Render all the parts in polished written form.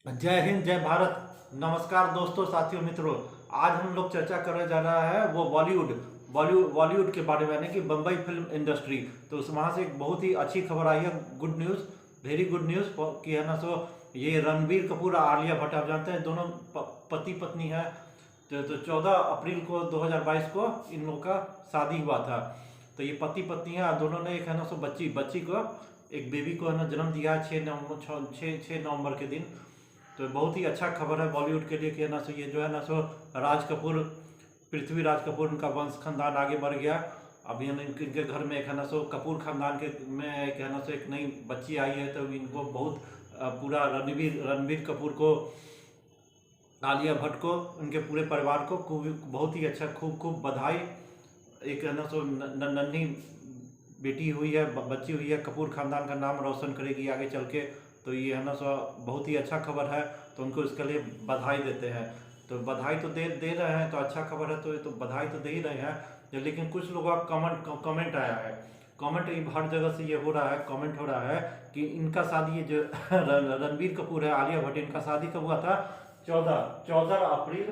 जय हिंद, जय भारत। नमस्कार दोस्तों, साथियों, मित्रों। आज हम लोग चर्चा करने जा रहा है वो बॉलीवुड के बारे में, यानी कि बम्बई फिल्म इंडस्ट्री। तो वहाँ से एक बहुत ही अच्छी खबर आई है, good news, very good news कि है ना। ये रणबीर कपूर और आलिया भट्ट, आप जानते हैं दोनों पति पत्नी है। तो 14 अप्रैल को 2022 को इन लोगों का शादी हुआ था। तो ये पति पत्नी है, दोनों ने एक है ना बच्ची बच्ची को, एक बेबी को है ना जन्म दिया है 6 नवंबर के दिन। तो बहुत ही अच्छा खबर है बॉलीवुड के लिए कि है ना ये जो है ना राज कपूर, पृथ्वीराज कपूर, उनका वंश खानदान आगे बढ़ गया। अभी है ना इनके घर में एक है ना कपूर खानदान के में एक है ना एक नई बच्ची आई है। तो इनको बहुत पूरा रणबीर कपूर को, आलिया भट्ट को, उनके पूरे परिवार को खूब, बहुत ही अच्छा, खूब खूब बधाई। एक है ना नन्ही बेटी हुई है, बच्ची हुई है, कपूर खानदान का नाम रोशन करेगी आगे चल के। तो ये है ना बहुत ही अच्छा खबर है। तो उनको इसके लिए बधाई देते हैं। तो बधाई तो दे दे रहे हैं, तो अच्छा खबर है, तो ये तो बधाई तो दे ही रहे हैं। लेकिन कुछ लोगों का कमेंट आया है। कमेंट हर जगह से ये हो रहा है, कमेंट हो रहा है कि इनका शादी, ये जो रणबीर कपूर है, आलिया भट्ट, इनका शादी कब हुआ था? 14 अप्रैल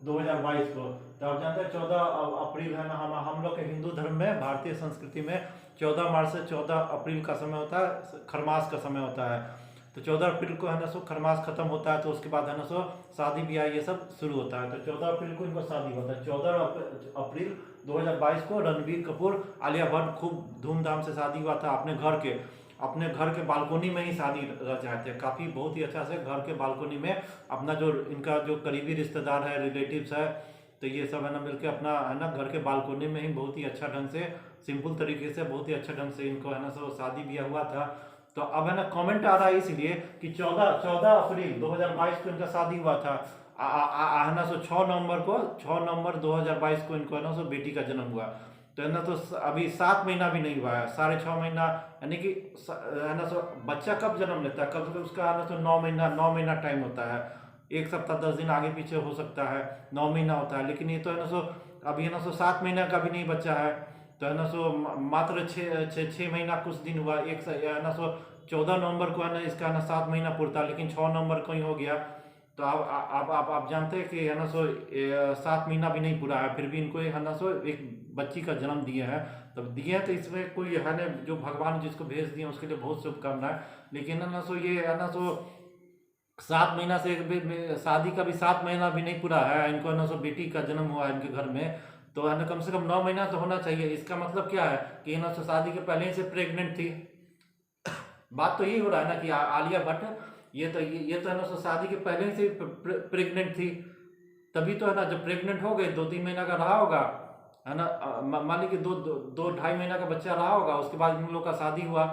2022 को। तो आप जानते हैं 14 अप्रैल है ना, हम लोग के हिंदू धर्म में, भारतीय संस्कृति में 14 मार्च से 14 अप्रैल का समय होता है, खरमास का समय होता है। तो 14 अप्रैल को है ना खरमास खत्म होता है। तो उसके बाद है ना शादी ब्याह ये सब शुरू होता है। तो 14 अप्रैल को इनको शादी होता है। 14 अप्रैल 2022 को रणबीर कपूर आलिया भट्ट, खूब धूमधाम से शादी हुआ था अपने घर के बालकोनी में ही शादी रचाए थे। काफ़ी बहुत ही अच्छा से घर के बालकोनी में अपना जो इनका जो करीबी रिश्तेदार है, रिलेटिव्स है, तो ये सब है ना मिलकर अपना है ना घर के बालकोनी में ही बहुत ही अच्छा ढंग से, सिंपल तरीके से, बहुत ही अच्छा ढंग से इनको है ना शादी ब्याह हुआ था। तो अब है ना कमेंट आ रहा है इसलिए कि 14 अप्रैल 2022 को इनका शादी हुआ था। है ना 6 नवंबर 2022 को इनको है ना बेटी का जन्म हुआ। तो है ना अभी 7 महीना भी नहीं हुआ है, 6.5 महीना, यानी कि है ना बच्चा कब जन्म लेता है, कब से उसका है ना 9 महीना टाइम होता है। 1 सप्ताह 10 दिन आगे पीछे हो सकता है, 9 महीना होता है। लेकिन ये तो है ना अभी है ना 7 महीना का भी नहीं बच्चा है। तो है ना मात्र 6 महीना कुछ दिन हुआ। है ना 14 नवंबर को है ना इसका है ना 7 महीना पूरता, लेकिन 6 नवंबर को ही हो गया। तो आप जानते हैं कि है ना 7 महीना भी नहीं पूरा है, फिर भी इनको है ना एक बच्ची का जन्म दिए हैं। तब दिए हैं तो इसमें कोई है ना, जो भगवान जिसको भेज दिए उसके लिए बहुत शुभकामनाएं। लेकिन है ना ये है ना 7 महीना से शादी का भी 7 महीना भी नहीं पूरा है, इनको है ना बेटी का जन्म हुआ है इनके घर में। तो है ना कम से कम 9 महीना तो होना चाहिए। इसका मतलब क्या है कि है ना शादी के पहले ही से प्रेग्नेंट थी। बात तो यही हो रहा है ना कि आलिया भट्ट, ये तो है ना शादी के पहले ही से प्रेग्नेंट थी। तभी तो है ना जब प्रेग्नेंट हो गई, 2-3 महीना का रहा होगा, है ना, मान लीजिए 2-2.5 महीना का बच्चा रहा होगा, उसके बाद इन लोग का शादी हुआ।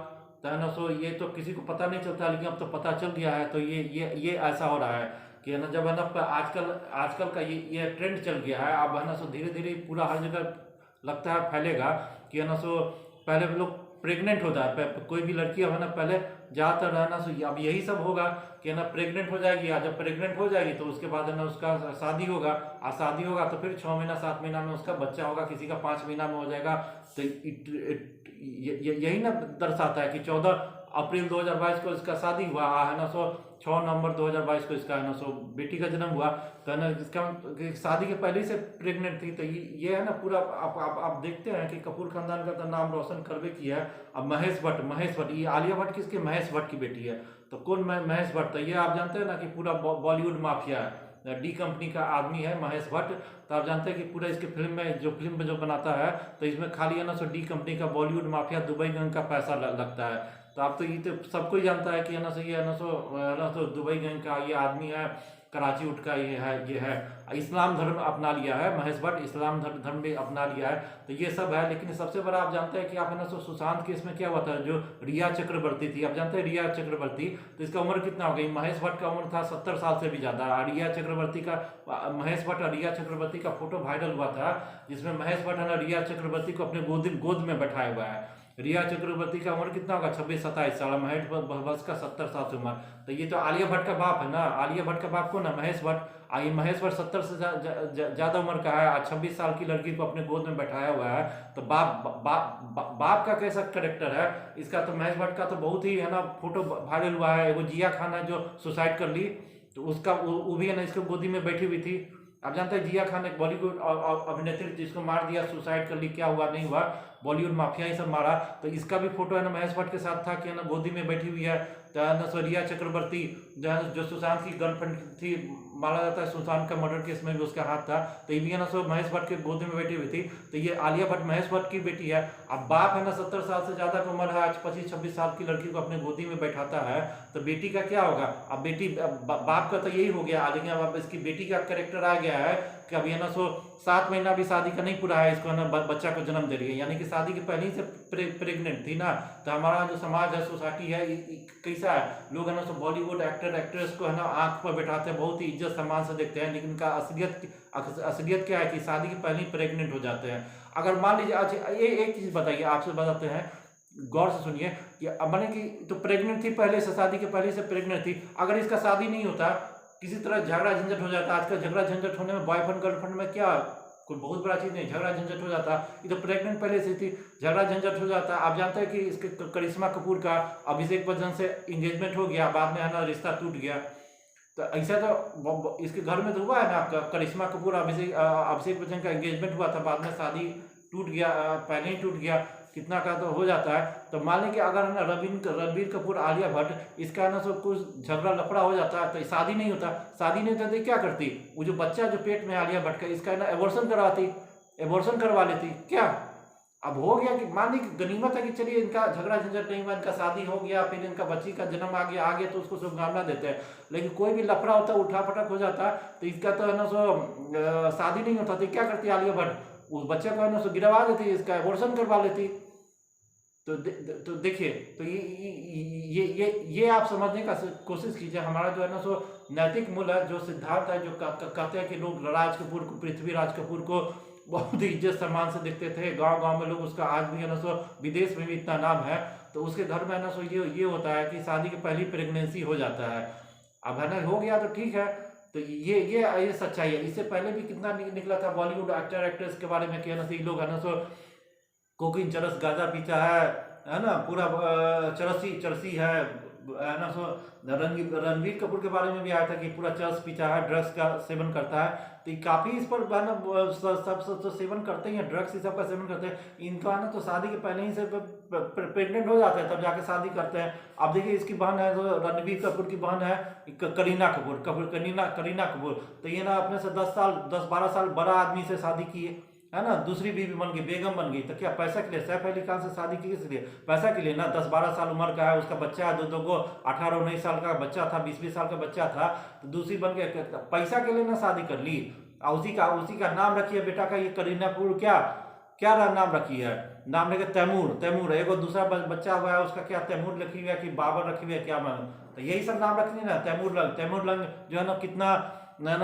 तो है ना ये तो किसी को पता नहीं चलता, लेकिन अब तो पता चल गया है। तो ये ऐसा हो रहा है कि है ना, जब है ना आजकल आजकल का ये ट्रेंड चल गया है। अब है ना धीरे धीरे पूरा हर जगह लगता है फैलेगा कि है ना पहले लोग प्रेग्नेंट होता है, कोई भी लड़की है ना पहले ज़्यादातर है ना अब यही सब होगा कि है ना प्रेग्नेंट हो जाएगी। जब प्रेग्नेंट हो जाएगी तो उसके बाद है ना उसका शादी होगा। शादी होगा तो फिर 6 महीना 7 महीना में उसका बच्चा होगा, किसी का 5 महीना में हो जाएगा। तो यही ना दर्शाता है कि 14 अप्रैल 2022 को इसका शादी हुआ है ना 6 नवंबर 2022 को इसका है ना बेटी का जन्म हुआ। तो है ना इसका शादी के पहले ही से प्रेग्नेंट थी। तो ये है ना पूरा आप देखते हैं कि कपूर खानदान का तो नाम रोशन करवे किया है। अब महेश भट्ट, ये आलिया भट्ट किसके, महेश भट्ट की बेटी है। तो कौन महेश भट्ट? तो ये आप जानते हैं ना कि पूरा बॉलीवुड माफिया है, डी कंपनी का आदमी है महेश भट्ट। तो आप जानते हैं कि पूरा इसके फिल्म में जो बनाता है, तो इसमें खाली है ना डी कंपनी का बॉलीवुड माफिया दुबई गैंग का पैसा लगता है। तो आप तो ये तो सबको ही जानता है कि है ना ये है ना दुबई गैंग का ये आदमी है, कराची उठ का ये है इस्लाम धर्म अपना लिया है। महेश भट्ट इस्लाम धर्म भी अपना लिया है। तो ये सब है। लेकिन सबसे बड़ा आप जानते हैं कि आप है ना सुशांत केस में क्या हुआ था, जो रिया चक्रवर्ती थी, आप जानते हैं रिया चक्रवर्ती, तो इसका उम्र कितना हो गई? महेश भट्ट का उम्र था 70 साल से भी ज़्यादा। रिया चक्रवर्ती का, महेश भट्ट और रिया चक्रवर्ती का फोटो वायरल हुआ था, जिसमें महेश भट्ट है ना रिया चक्रवर्ती को अपने गोद में बैठाया हुआ है। रिया चक्रवर्ती का उम्र कितना होगा? 26-27 साल। महेश भट्ट का 70 साल की उम्र। तो ये तो आलिया भट्ट का बाप है ना। आलिया भट्ट का बाप कौन है? महेश भट्ट। ये महेश भट्ट 70 से ज़्यादा उम्र का है, 26 साल की लड़की को अपने गोद में बैठाया हुआ है। तो बाप का कैसा करेक्टर है इसका? तो महेश भट्ट का तो बहुत ही है ना फोटो वायरल हुआ है। एगो जिया खान है जो सुसाइड कर ली, तो उसका वो भी है ना इसको गोदी में बैठी हुई थी। आप जानते हैं जिया खान एक बॉलीवुड अभिनेत्री जिसको मार दिया, सुसाइड कर ली, क्या हुआ नहीं हुआ, बॉलीवुड माफिया ही सब मारा। तो इसका भी फोटो है ना महेश भट्ट के साथ था कि है ना गोदी में बैठी हुई है। तो है ना रिया चक्रवर्ती जो सुशांत की गर्लफ्रेंड थी, माना जाता है सुशांत का मर्डर केस में भी उसका हाथ था, तो ये भी है ना महेश भट्ट के गोदी में बैठी हुई थी। तो ये आलिया भट्ट महेश भट्ट की बेटी है। अब बाप है ना 70 साल से ज्यादा की उम्र है, आज 25-26 साल की लड़की को अपने गोदी में बैठाता है, तो बेटी का क्या होगा। अब बेटी बाप का तो यही हो गया, लेकिन अब इसकी बेटी का कैरेक्टर आ गया है कि अब ये ना 7 महीना भी शादी का नहीं पूरा है, इसको ना बच्चा को जन्म दे रही है, यानी कि शादी के पहले ही से प्रेग्नेंट थी ना। तो हमारा जो समाज है, सोसाइटी है, कैसा है, लोग है ना बॉलीवुड एक्टर एक्ट्रेस को है ना आंख पर बैठाते हैं, बहुत ही इज्जत सम्मान से देखते हैं, लेकिन इनका असलियत क्या है कि शादी के पहले ही प्रेग्नेंट हो जाते हैं। अगर मान लीजिए आज ये एक चीज बताइए, आपसे बताते हैं, गौर से सुनिए कि मैंने कि तो प्रेग्नेंट थी पहले से, शादी के पहले से प्रेग्नेंट थी, अगर इसका शादी नहीं होता, किसी तरह झगड़ा झंझट हो जाता, आजकल झगड़ा झंझट होने में बॉयफ्रेंड गर्लफ्रेंड में क्या कोई बहुत बड़ा चीज नहीं, झगड़ा झंझट हो जाता, ये तो प्रेग्नेंट पहले से थी, झगड़ा झंझट हो जाता। आप जानते हैं कि इसके करिश्मा कपूर का अभिषेक बच्चन से एंगेजमेंट हो गया, बाद में है ना रिश्ता टूट गया। तो ऐसा तो इसके घर में तो हुआ है ना, आपका करिश्मा कपूर अभिषेक बच्चन का एंगेजमेंट हुआ था, बाद में शादी टूट गया, पहले ही टूट गया, कितना का तो हो जाता है। तो मान लें कि अगर है ना रणबीर कपूर आलिया भट्ट इसका ना कुछ झगड़ा लफड़ा हो जाता है, तो शादी नहीं होता, शादी नहीं होता तो क्या करती, वो जो बच्चा जो पेट में आलिया भट्ट का, इसका ना एबॉर्शन करवाती, एबॉर्शन करवा लेती क्या। अब हो गया कि मान ली गनीमत है कि चलिए इनका झगड़ा झंझट नहीं हुआ, इनका शादी हो गया, फिर इनका बच्ची का जन्म आ गया तो उसको शुभकामना देते हैं। लेकिन कोई भी लफड़ा होता है, उठा पटक हो जाता है, तो इसका तो है ना शादी नहीं होता, तो क्या करती आलिया भट्ट, उस बच्चे को है ना गिरवा देती, इसका एबॉर्शन करवा लेती। तो देखिए, तो ये आप समझने का कोशिश कीजिए, हमारा जो है ना नैतिक मूल्य है, जो सिद्धांत है, जो कहते हैं कि लोग राज कपूर को, पृथ्वीराज कपूर को बहुत ही इज्जत सम्मान से देखते थे, गांव गांव में लोग उसका, आज भी है ना विदेश में भी इतना नाम है, तो उसके घर में है ना ये होता है कि शादी के पहले प्रेगनेंसी हो जाता है। अब है ना हो गया तो ठीक है, तो ये सच्चाई है। इससे पहले भी कितना निकला था बॉलीवुड एक्टर एक्ट्रेस के बारे में, कहना चाहिए लोग है ना कोकीन चरस गांजा पीता है ना, पूरा चरसी है ना रणवीर कपूर के बारे में भी आया था कि पूरा चरस पीता है, ड्रग्स का सेवन करता है। तो काफी इस पर है ना सब तो सेवन करते ही हैं, ड्रग्स ही सब का सेवन करते हैं, इनका ना तो शादी के पहले ही से प्रेग्नेंट हो जाते हैं, तब जाके शादी करते हैं। अब देखिए इसकी बहन है जो रणबीर कपूर की बहन है, करीना कपूर, तो ये ना अपने से 10-12 साल बड़ा आदमी से शादी की है ना, दूसरी बीवी बन गई, बेगम बन गई, तो क्या पैसा के लिए, सैफ अली खान से शादी की किस लिए, पैसा के लिए ना। 10-12 साल उम्र का है, उसका बच्चा है, दो को 18-19 साल का बच्चा था, 20-20 साल का बच्चा था, तो दूसरी बन के पैसा के लिए ना शादी कर ली। उसी का नाम रखी है बेटा का, ये करीना कपूर क्या नाम रखी है, नाम रखे तैमूर। एगो दूसरा बच्चा हुआ है, उसका क्या तैमूर रखी हुई है कि बाबर रखी हुई है, क्या मालूम, तो यही सब नाम रखनी ना, तैमूर लंग जो है ना कितना ना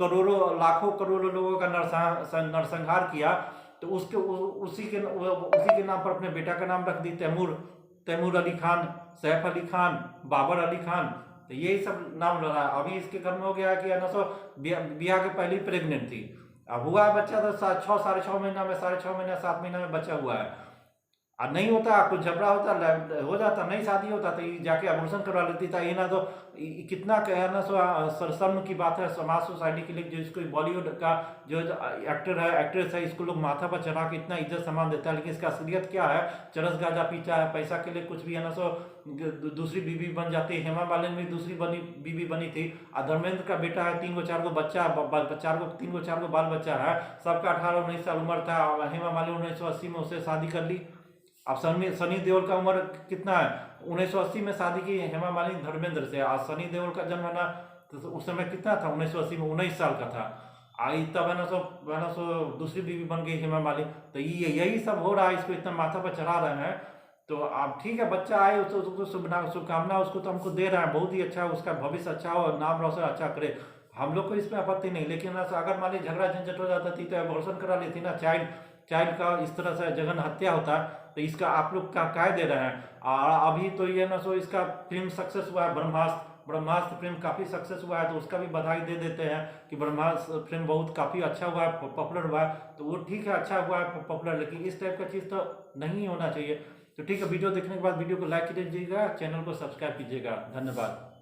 करोड़ों लाखों करोड़ों लोगों का नरसंहार किया, तो उसी के नाम पर अपने बेटा का नाम रख दी, तैमूर अली खान, सैफ अली खान, बाबर अली खान, तो यही सब नाम लगा। अभी इसके घर में हो गया कि ब्याह के पहले ही प्रेग्नेंट थी, अब हुआ है बच्चा तो 6.5 महीना में, 6.5 महीना 7 महीना में बच्चा हुआ है। और नहीं होता, कुछ झगड़ा होता हो जाता, नहीं शादी होता, तो जाके अबॉर्शन करवा लेती था। ये ना तो कितना कहना शर्म की बात है समाज सोसाइटी के लिए, जो इसको बॉलीवुड का जो एक्टर है एक्ट्रेस है, इसको लोग माथा पर चढ़ा के इतना इज्जत सम्मान देता है, लेकिन इसका असलियत क्या है, चरस गांजा पीता है, पैसा के लिए कुछ भी है ना दूसरी बीवी बन जाती है। हेमा मालिनी में दूसरी बीवी बनी थी, और धर्मेंद्र का बेटा है, 3-4 गो बच्चा, 3-4 गो बाल बच्चा है, सबका 18-19 साल उम्र था। हेमा मालिनी 1980 में उससे शादी कर ली। अब सनी देओल का उम्र कितना है, 1980 में शादी की हेमा मालिनी धर्मेंद्र से, आज सनी देओल का जन्म है ना, तो उस समय कितना था, 1980 में 19 साल का था। आई तब है ना दूसरी बीवी बन गई हेमा मालिनी। तो यही सब हो रहा है, इसको इतना माथा पर चढ़ा रहे हैं। तो अब ठीक है, बच्चा आए उसको शुभकामना उसको तो हमको दे रहे हैं, बहुत ही अच्छा, उसका भविष्य अच्छा हो, नाम रोशन अच्छा करे, हम लोग को इसमें आपत्ति नहीं। लेकिन अगर मान ली झगड़ा झंझट हो जाता थी तो एबॉर्शन करा लेती ना, चाइल्ड का इस तरह से जघन हत्या होता है, तो इसका आप लोग क्या दे रहे हैं। और अभी तो ये ना इसका फिल्म सक्सेस हुआ है, ब्रह्मास्त्र फिल्म काफी सक्सेस हुआ है, तो उसका भी बधाई दे देते हैं कि ब्रह्मास्त्र फिल्म बहुत काफी अच्छा हुआ है, पॉपुलर हुआ है, तो वो ठीक है, अच्छा हुआ है पॉपुलर, लेकिन इस टाइप का चीज़ तो नहीं होना चाहिए। तो ठीक है, वीडियो देखने के बाद वीडियो को लाइक कीजिएगा, चैनल को सब्सक्राइब कीजिएगा, धन्यवाद।